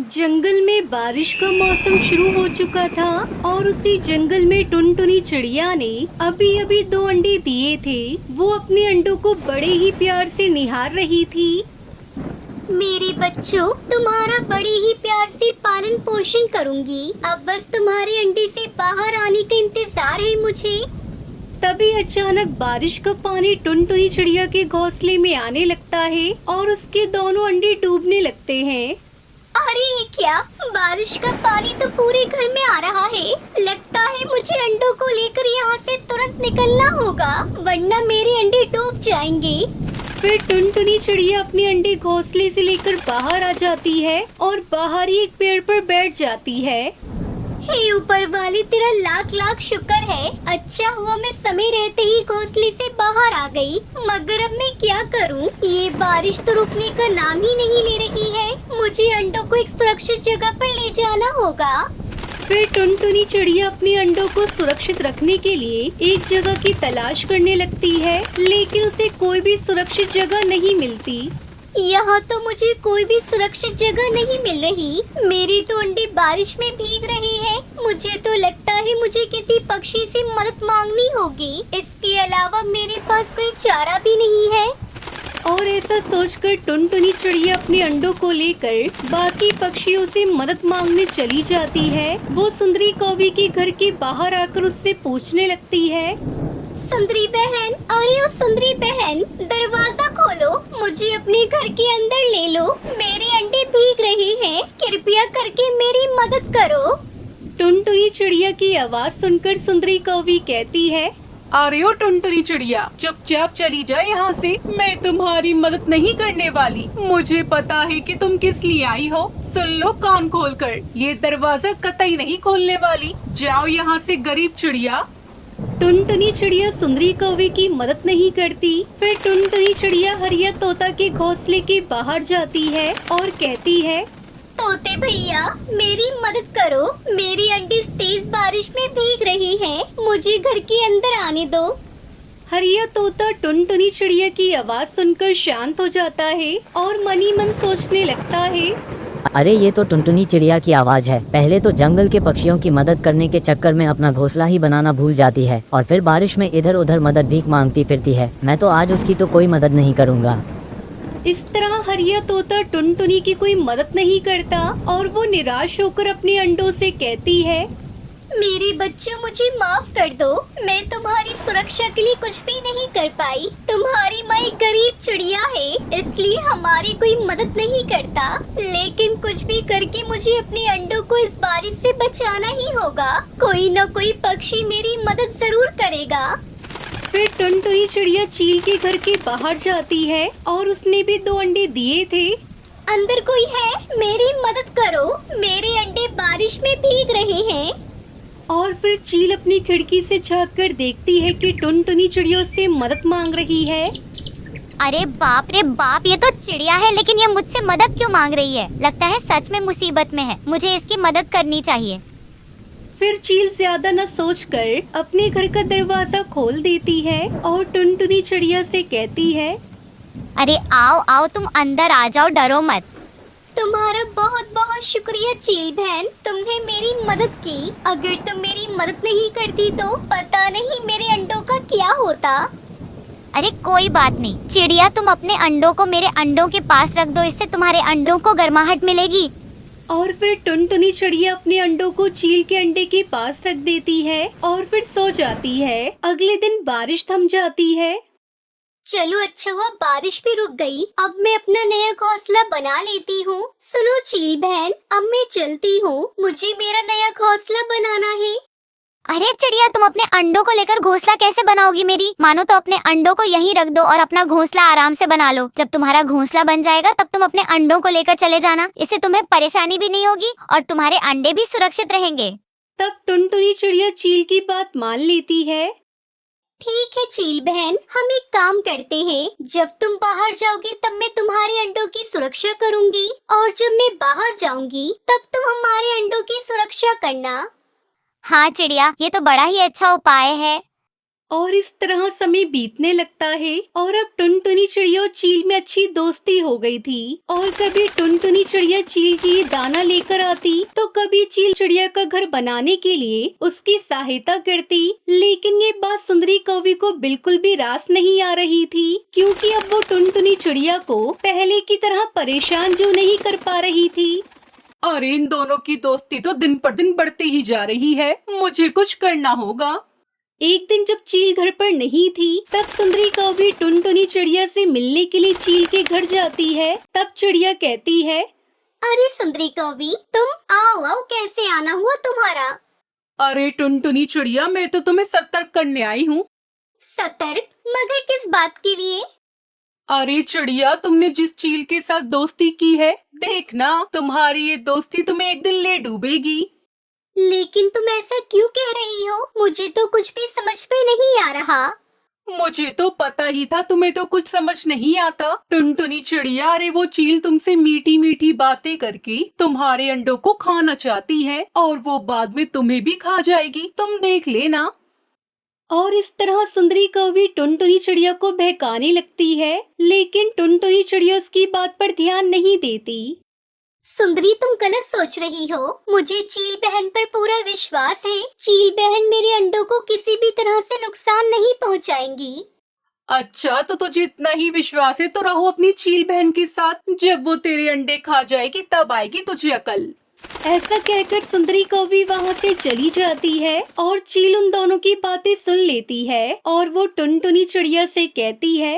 जंगल में बारिश का मौसम शुरू हो चुका था और उसी जंगल में टुनटुनी चिड़िया ने अभी अभी 2 अंडे दिए थे। वो अपने अंडों को बड़े ही प्यार से निहार रही थी। मेरे बच्चों, तुम्हारा बड़े ही प्यार से पालन पोषण करूंगी। अब बस तुम्हारे अंडे से बाहर आने का इंतजार है मुझे। तभी अचानक बारिश का पानी टुनटुनी चिड़िया के घोंसले में आने लगता है और उसके दोनों अंडे डूबने लगते हैं। अरे ये क्या, बारिश का पानी तो पूरे घर में आ रहा है। लगता है मुझे अंडों को लेकर यहाँ से तुरंत निकलना होगा, वरना मेरे अंडे डूब जाएंगे। फिर टुनटुनी चिड़िया अपने अंडे घोंसले से लेकर बाहर आ जाती है और बाहर ही एक पेड़ पर बैठ जाती है। हे ऊपर वाले, तेरा लाख लाख शुक्र है। अच्छा हुआ मैं समय रहते ही घोंसले से बाहर आ गई, मगर अब मैं क्या करूं? ये बारिश तो रुकने का नाम ही नहीं ले रही है। मुझे अंडों को एक सुरक्षित जगह पर ले जाना होगा। फिर टुनटुनी चिड़िया अपने अंडों को सुरक्षित रखने के लिए एक जगह की तलाश करने लगती है, लेकिन उसे कोई भी सुरक्षित जगह नहीं मिलती। यहाँ तो मुझे कोई भी सुरक्षित जगह नहीं मिल रही। मेरे तो अंडे बारिश में भीग रहे हैं। मुझे तो लगता है मुझे किसी पक्षी से मदद मांगनी होगी। इसके अलावा मेरे पास कोई चारा भी नहीं है। और ऐसा सोचकर टुनटुनी चिड़िया अपने अंडों को लेकर बाकी पक्षियों से मदद मांगने चली जाती है। वो सुंदरी कौवी के घर के बाहर आकर उससे पूछने लगती है। सुंदरी बहन, अरे ओ सुंदरी बहन, दरवाजा खोलो, मुझे अपने घर के अंदर ले लो। मेरे अंडे भीग रहे हैं, कृपया करके मेरी मदद करो। टुनटुनी चिड़िया की आवाज सुनकर सुंदरी कौवी कहती है, अरे ओ टुनटुनी चिड़िया, चुपचाप चली जाए यहाँ से। मैं तुम्हारी मदद नहीं करने वाली। मुझे पता है कि तुम किस लिए आई हो। सुन लो कान खोलकर, ये दरवाजा कतई नहीं खोलने वाली। जाओ यहाँ से गरीब चिड़िया। टुनटुनी चिड़िया सुंदरी कौवे की मदद नहीं करती। फिर टुनटुनी चिड़िया हरिया तोता के घोंसले के बाहर जाती है और कहती है, तोते भैया, मेरी मदद करो। मेरे अंडे तेज बारिश में भीग रहे हैं, मुझे घर के अंदर आने दो। हरिया तोता टुनटुनी चिड़िया की आवाज सुनकर शांत हो जाता है और मनी मन सोचने लगता है, अरे ये तो टुनटुनी चिड़िया की आवाज है। पहले तो जंगल के पक्षियों की मदद करने के चक्कर में अपना घोंसला ही बनाना भूल जाती है और फिर बारिश में इधर उधर मदद भीख मांगती फिरती है। मैं तो आज उसकी तो कोई मदद नहीं करूँगा। इस तरह हरिया तोता टुनटुनी की कोई मदद नहीं करता और वो निराश होकर अपने अंडों से कहती है, मेरे बच्चों, मुझे माफ कर दो। मैं तुम्हारी सुरक्षा के लिए कुछ भी नहीं कर पाई। तुम्हारी माँ एक गरीब चिड़िया है, इसलिए हमारी कोई मदद नहीं करता। लेकिन कुछ भी करके मुझे अपने अंडों को इस बारिश से बचाना ही होगा। कोई न कोई पक्षी मेरी मदद जरूर करेगा। फिर टुनटुनी चिड़िया चील के घर के बाहर जाती है और उसने भी 2 अंडे दिए थे। अंदर कोई है? मेरी मदद करो, मेरे अंडे बारिश में भीग रहे हैं। और फिर चील अपनी खिड़की से झांक कर देखती है कि टुनटुनी चिड़िया उससे मदद मांग रही है। अरे बाप रे बाप, ये तो चिड़िया है, लेकिन ये मुझसे मदद क्यों मांग रही है? लगता है सच में मुसीबत में है। मुझे इसकी मदद करनी चाहिए। फिर चील ज्यादा न सोचकर अपने घर का दरवाजा खोल देती है और टुनटुनी चिड़िया से कहती है, अरे आओ आओ, तुम अंदर आ जाओ, डरो मत। तुम्हारा बहुत बहुत शुक्रिया चील बहन, तुमने मेरी मदद की। अगर तुम मेरी मदद नहीं करती तो पता नहीं मेरे अंडों का क्या होता। अरे कोई बात नहीं चिड़िया, तुम अपने अंडों को मेरे अंडों के पास रख दो, इससे तुम्हारे अंडों को गर्माहट मिलेगी। और फिर टुनटुनी चिड़िया अपने अंडों को चील के अंडे के पास रख देती है और फिर सो जाती है। अगले दिन बारिश थम जाती है। चलो अच्छा हुआ बारिश भी रुक गई। अब मैं अपना नया घोंसला बना लेती हूँ। सुनो चील बहन, अब मैं चलती हूँ, मुझे मेरा नया घोंसला बनाना है। अरे चिड़िया, तुम अपने अंडों को लेकर घोंसला कैसे बनाओगी मेरी? मानो तो अपने अंडों को यहीं रख दो और अपना घोंसला आराम से बना लो। जब तुम्हारा घोंसला बन जाएगा तब तुम अपने अंडों को लेकर चले जाना। इससे तुम्हें परेशानी भी नहीं होगी और तुम्हारे अंडे भी सुरक्षित रहेंगे। तब टुनटुनी चिड़िया चील की बात मान लेती है। ठीक है चील बहन, हम एक काम करते हैं। जब तुम बाहर जाओगी तब मैं तुम्हारे अंडों की सुरक्षा करूंगी और जब मैं बाहर जाऊंगी तब तुम हमारे अंडों की सुरक्षा करना। हाँ चिड़िया, ये तो बड़ा ही अच्छा उपाय है। और इस तरह समय बीतने लगता है और अब टुनटुनी चिड़िया और चील में अच्छी दोस्ती हो गई थी। और कभी टुनटुनी चिड़िया चील के लिए दाना लेकर आती तो कभी चील चिड़िया का घर बनाने के लिए उसकी सहायता करती। लेकिन ये बात सुंदरी कौवी को बिल्कुल भी रास नहीं आ रही थी, क्योंकि अब वो टुनटुनी चिड़िया को पहले की तरह परेशान जो नहीं कर पा रही थी। अरे इन दोनों की दोस्ती तो दिन पर दिन बढ़ती ही जा रही है, मुझे कुछ करना होगा। एक दिन जब चील घर पर नहीं थी तब सुंदरी कौवी टुनटुनी चिड़िया से मिलने के लिए चील के घर जाती है। तब चिड़िया कहती है, अरे सुंदरी कौवी, तुम आओ आओ, कैसे आना हुआ तुम्हारा? अरे टुनटुनी चिड़िया, मैं तो तुम्हें सतर्क करने आई हूँ। सतर्क? मगर किस बात के लिए? अरे चिड़िया, तुमने जिस चील के साथ दोस्ती की है, देखना तुम्हारी ये दोस्ती तुम्हें एक दिन ले डूबेगी। लेकिन तुम ऐसा क्यों कह रही हो? मुझे तो कुछ भी समझ में नहीं आ रहा। मुझे तो पता ही था तुम्हें तो कुछ समझ नहीं आता। टुनटुनी चिड़िया, अरे वो चील तुमसे मीठी मीठी बातें करके तुम्हारे अंडों को खाना चाहती है और वो बाद में तुम्हें भी खा जाएगी, तुम देख लेना। और इस तरह सुंदरी कौवी टुनटुनी चिड़िया को बहकाने लगती है, लेकिन टुनटुनी चिड़िया उसकी बात पर ध्यान नहीं देती। सुंदरी, तुम गलत सोच रही हो। मुझे चील बहन पर पूरा विश्वास है। चील बहन मेरे अंडों को किसी भी तरह से नुकसान नहीं पहुंचाएंगी। अच्छा, तो तुझे इतना ही विश्वास है तो रहो अपनी चील बहन के साथ। जब वो तेरे अंडे खा जाएगी तब आएगी तुझे अकल। ऐसा कहकर सुंदरी कौवी वहाँ से चली जाती है और चील उन दोनों की बातें सुन लेती है और वो टुनटुनी चिड़िया से कहती है,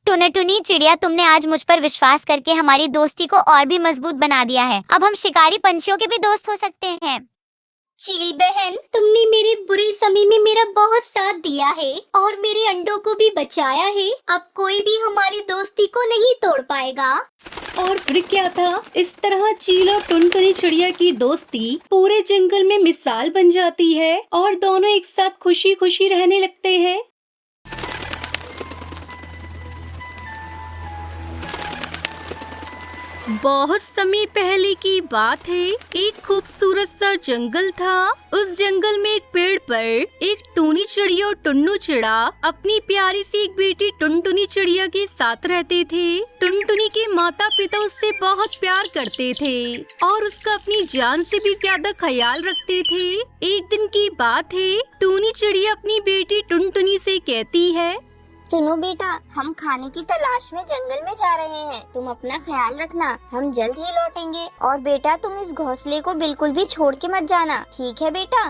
टुनटुनी चिड़िया, तुमने आज मुझ पर विश्वास करके हमारी दोस्ती को और भी मजबूत बना दिया है। अब हम शिकारी पंछियों के भी दोस्त हो सकते हैं। चील बहन, तुमने मेरे बुरे समय में मेरा बहुत साथ दिया है और मेरे अंडों को भी बचाया है। अब कोई भी हमारी दोस्ती को नहीं तोड़ पाएगा। और फिर क्या था, इस तरह चील और टुनटुनी चिड़िया की दोस्ती पूरे जंगल में मिसाल बन जाती है और दोनों एक साथ खुशी खुशी रहने लगते हैं। बहुत समय पहले की बात है। एक खूबसूरत सा जंगल था। उस जंगल में एक पेड़ पर एक टूनी चिड़िया और टुन्नू चिड़ा अपनी प्यारी सी एक बेटी टुनटुनी चिड़िया के साथ रहते थे। टुनटुनी के माता पिता उससे बहुत प्यार करते थे और उसका अपनी जान से भी ज्यादा ख्याल रखते थे। एक दिन की बात है, टूनी चिड़िया अपनी बेटी टुनटुनी से कहती है, सुनो बेटा, हम खाने की तलाश में जंगल में जा रहे हैं। तुम अपना ख्याल रखना, हम जल्द ही लौटेंगे। और बेटा, तुम इस घोंसले को बिल्कुल भी छोड़ के मत जाना, ठीक है बेटा?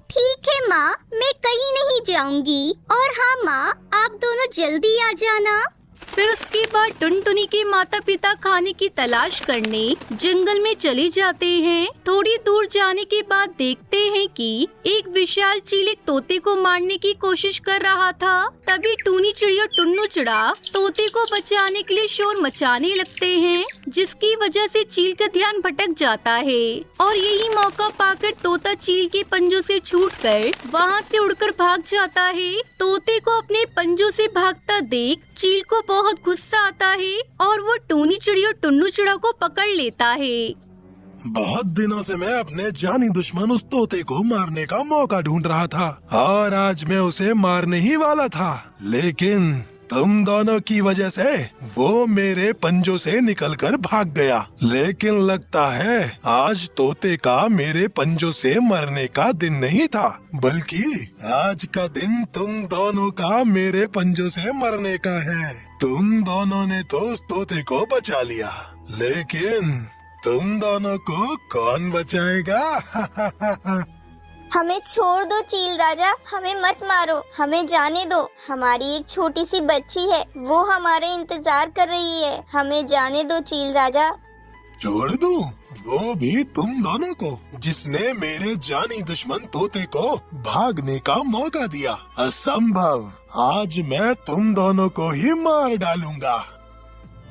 ठीक है माँ, मैं कहीं नहीं जाऊंगी। और हाँ माँ, आप दोनों जल्दी आ जाना। फिर उसके बाद टुनटुनी के माता पिता खाने की तलाश करने जंगल में चले जाते हैं। थोड़ी दूर जाने के बाद देखते हैं कि एक विशाल चील एक तोते को मारने की कोशिश कर रहा था। तभी टूनी चिड़िया और टुन्नू चिड़ा तोते को बचाने के लिए शोर मचाने लगते हैं, जिसकी वजह से चील का ध्यान भटक जाता है। और यही मौका पाकर तोता चील के पंजों से छूटकर वहाँ से उड़कर भाग जाता है। तोते को अपने पंजों से भागता देख चील को बहुत गुस्सा आता है और वो टूनी चिड़िया और टुन्नू चिड़ा को पकड़ लेता है। बहुत दिनों से मैं अपने जानी दुश्मन उस तोते को मारने का मौका ढूंढ रहा था और आज मैं उसे मारने ही वाला था, लेकिन तुम दोनों की वजह से वो मेरे पंजों से निकलकर भाग गया। लेकिन लगता है आज तोते का मेरे पंजों से मरने का दिन नहीं था, बल्कि आज का दिन तुम दोनों का मेरे पंजों से मरने का है। तुम दोनों ने तो उस तोते को बचा लिया, लेकिन तुम दोनों को कौन बचाएगा? हमें छोड़ दो चील राजा, हमें मत मारो, हमें जाने दो। हमारी एक छोटी सी बच्ची है, वो हमारे इंतजार कर रही है। हमें जाने दो चील राजा। छोड़ दूं? वो भी तुम दोनों को, जिसने मेरे जानी दुश्मन तोते को भागने का मौका दिया? असंभव, आज मैं तुम दोनों को ही मार डालूंगा।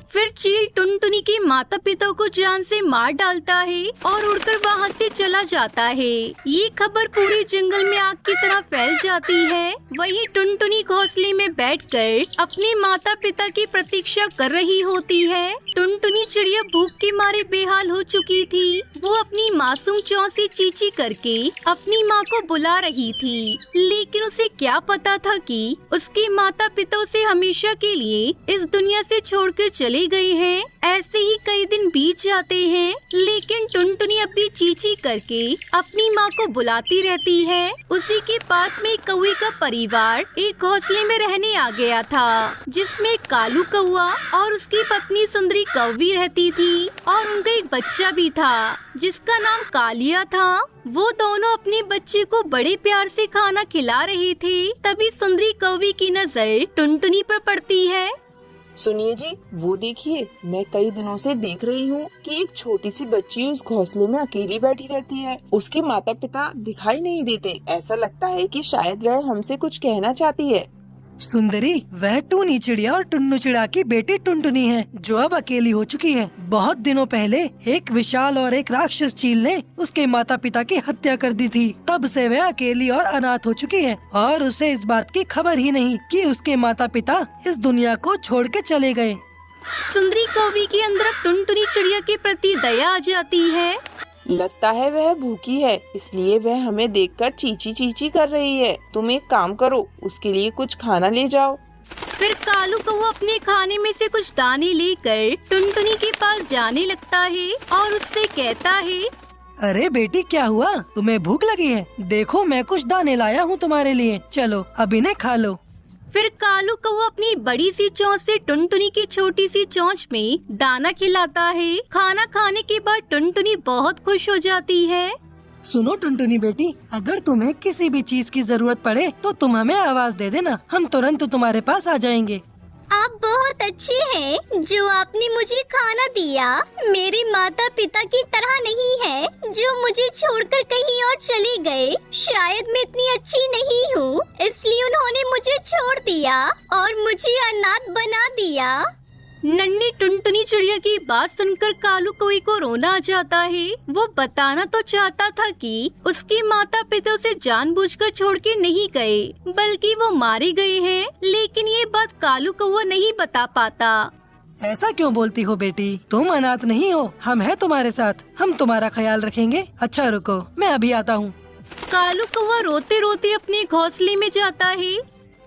फिर चील टुनटुनी के माता पिता को जान से मार डालता है और उड़कर वहाँ से चला जाता है। ये खबर पूरे जंगल में आग की तरह फैल जाती है। वहीं टुनटुनी घोंसले में बैठकर अपने माता पिता की प्रतीक्षा कर रही होती है। टुनटुनी चिड़िया भूख के मारे बेहाल हो चुकी थी। वो अपनी मासूम चौं से चींची करके अपनी माँ को बुला रही थी, लेकिन उसे क्या पता था कि उसके माता पिता उसे हमेशा के लिए इस दुनिया से छोड़कर चले गए हैं। ऐसे ही कई दिन बीत जाते हैं, लेकिन टुनटुनी अब भी चींची करके अपनी माँ को बुलाती रहती है। उसी के पास में कौवे का परिवार एक घोंसले में रहने आ गया था, जिसमें कालू कौवा और उसकी पत्नी सुंदरी कौवी रहती थी और उनका एक बच्चा भी था जिसका नाम कालिया था। वो दोनों अपने बच्चे को बड़े प्यार से खाना खिला रहे थे। तभी सुंदरी कौवी की नजर टुनटुनी पर पड़ती है। सुनिए जी, वो देखिए, मैं कई दिनों से देख रही हूँ कि एक छोटी सी बच्ची उस घोंसले में अकेली बैठी रहती है। उसके माता पिता दिखाई नहीं देते। ऐसा लगता है कि शायद वह हमसे कुछ कहना चाहती है। सुंदरी, वह टूनी चिड़िया और टुन्नू चिड़ा की बेटी टुनटुनी है, जो अब अकेली हो चुकी है। बहुत दिनों पहले एक विशाल और एक राक्षस चील ने उसके माता पिता की हत्या कर दी थी। तब से वह अकेली और अनाथ हो चुकी है और उसे इस बात की खबर ही नहीं कि उसके माता पिता इस दुनिया को छोड़ के चले गए। सुंदरी कौवी के अंदर टुनटुनी चिड़िया के प्रति दया आ जाती है। लगता है वह भूखी है, इसलिए वह हमें देखकर चींची चींची कर रही है। तुम एक काम करो, उसके लिए कुछ खाना ले जाओ। फिर कालू कौवा अपने खाने में से कुछ दाने लेकर टुनटुनी के पास जाने लगता है और उससे कहता है, अरे बेटी, क्या हुआ? तुम्हें भूख लगी है? देखो, मैं कुछ दाने लाया हूँ तुम्हारे लिए। चलो, अब इन्हें खा लो। फिर कालू कौवा अपनी बड़ी सी चोंच से टुनटुनी की छोटी सी चोंच में दाना खिलाता है। खाना खाने के बाद टुनटुनी बहुत खुश हो जाती है। सुनो टुनटुनी बेटी, अगर तुम्हें किसी भी चीज की जरूरत पड़े तो तुम हमें आवाज दे देना, हम तुरंत तुम्हारे पास आ जाएंगे। आप बहुत अच्छे हैं जो आपने मुझे खाना दिया। मेरे माता पिता की तरह नहीं है जो मुझे छोड़कर कहीं और चले गए। शायद मैं इतनी अच्छी नहीं हूँ, इसलिए उन्होंने मुझे छोड़ दिया और मुझे अनाथ बना दिया। नन्ही टुनटुनी चिड़िया की बात सुनकर कालू कौवे को रोना आ जाता है। वो बताना तो चाहता था कि उसके माता पिता उसे जानबूझकर छोड़ के नहीं गए, बल्कि वो मारे गए हैं, लेकिन ये बात कालू कौवा नहीं बता पाता। ऐसा क्यों बोलती हो बेटी? तुम अनाथ नहीं हो, हम हैं तुम्हारे साथ, हम तुम्हारा ख्याल रखेंगे। अच्छा रुको, मैं अभी आता हूँ। कालू कौवा रोते रोते अपने घोंसले में जाता है।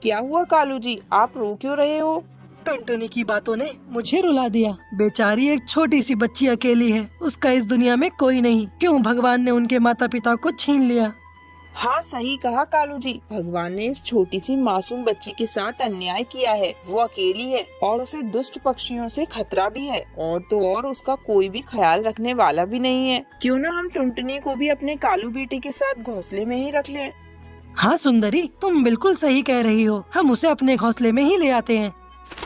क्या हुआ कालू जी, आप रो क्यों रहे हो? टुनटुनी की बातों ने मुझे रुला दिया। बेचारी एक छोटी सी बच्ची अकेली है, उसका इस दुनिया में कोई नहीं। क्यों भगवान ने उनके माता पिता को छीन लिया? हाँ, सही कहा कालू जी, भगवान ने इस छोटी सी मासूम बच्ची के साथ अन्याय किया है। वो अकेली है और उसे दुष्ट पक्षियों से खतरा भी है, और तो और उसका कोई भी ख्याल रखने वाला भी नहीं है। क्यों ना हम टुनटुनी को भी अपने कालू बेटे के साथ घोंसले में ही रख लें। हाँ सुंदरी, तुम बिल्कुल सही कह रही हो, हम उसे अपने घोंसले में ही ले आते हैं।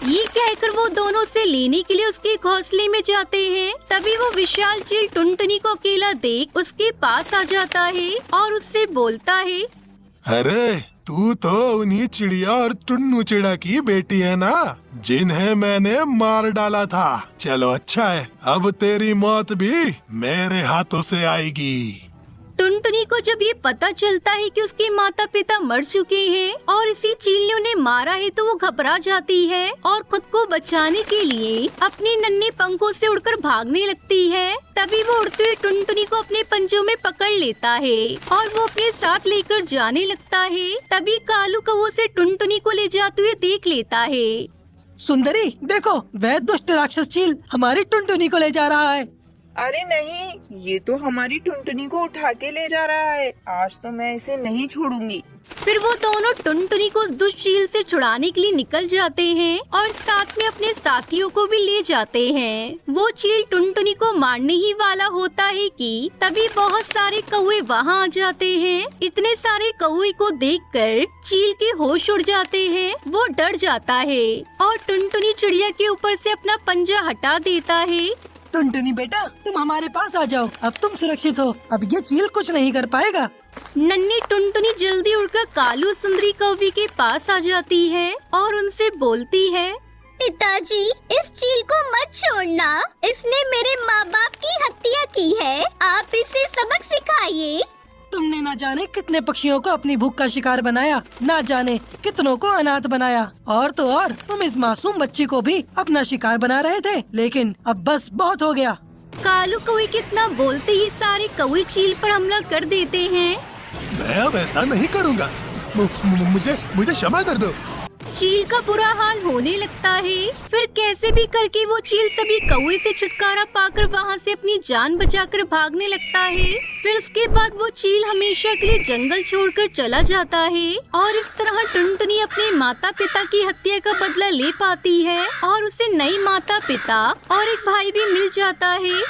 ये कहकर वो दोनों उसे लेने के लिए उसके घोंसले में जाते हैं। तभी वो विशाल चील टुनटुनी को अकेला देख उसके पास आ जाता है और उससे बोलता है, अरे तू तो उन्हीं चिड़िया और टुन्नू चिड़ा की बेटी है ना, जिन्हें मैंने मार डाला था। चलो अच्छा है, अब तेरी मौत भी मेरे हाथों से आएगी। टुनटुनी को जब ये पता चलता है कि उसके माता पिता मर चुके हैं और इसी चील ने उन्हें मारा है, तो वो घबरा जाती है और खुद को बचाने के लिए अपने नन्हे पंखों से उड़कर भागने लगती है। तभी वो उड़ते हुए टुनटुनी को अपने पंजों में पकड़ लेता है और वो अपने साथ लेकर जाने लगता है। तभी कालू कौवा से टुनटुनी को ले जाते हुए देख लेता है। सुंदरी देखो, वह दुष्ट राक्षस चील हमारी टुनटुनी को ले जा रहा है। अरे नहीं, ये तो हमारी टुनटुनी को उठा के ले जा रहा है। आज तो मैं इसे नहीं छोड़ूंगी। फिर वो दोनों टुनटुनी को दुष्ट चील से छुड़ाने के लिए निकल जाते हैं और साथ में अपने साथियों को भी ले जाते हैं। वो चील टुनटुनी को मारने ही वाला होता है कि तभी बहुत सारे कौवे वहाँ आ जाते हैं। इतने सारे कौवे को देखकर चील के होश उड़ जाते हैं। वो डर जाता है और टुनटुनी चिड़िया के ऊपर से अपना पंजा हटा देता है। टुनटुनी बेटा, तुम हमारे पास आ जाओ, अब तुम सुरक्षित हो, अब ये चील कुछ नहीं कर पाएगा। नन्ही टुनटुनी जल्दी उड़कर कालू सुंदरी कौवी के पास आ जाती है और उनसे बोलती है, पिताजी, इस चील को मत छोड़ना। इसने मेरे माँ बाप की हत्या की है। आप इसे सबक सिखाइए। तुमने ना जाने कितने पक्षियों को अपनी भूख का शिकार बनाया, ना जाने कितनों को अनाथ बनाया, और तो और तुम इस मासूम बच्ची को भी अपना शिकार बना रहे थे। लेकिन अब बस बहुत हो गया। कालू कौवे कितना बोलते ही सारे कौवे चील पर हमला कर देते हैं। मैं अब ऐसा नहीं करूँगा। मुझे क्षमा कर दो। चील का बुरा हाल होने लगता है। फिर कैसे भी करके वो चील सभी कौवे से छुटकारा पाकर वहाँ से अपनी जान बचाकर भागने लगता है। फिर उसके बाद वो चील हमेशा के लिए जंगल छोड़कर चला जाता है और इस तरह टुनटुनी अपने माता पिता की हत्या का बदला ले पाती है और उसे नई माता पिता और एक भाई भी मिल जाता है।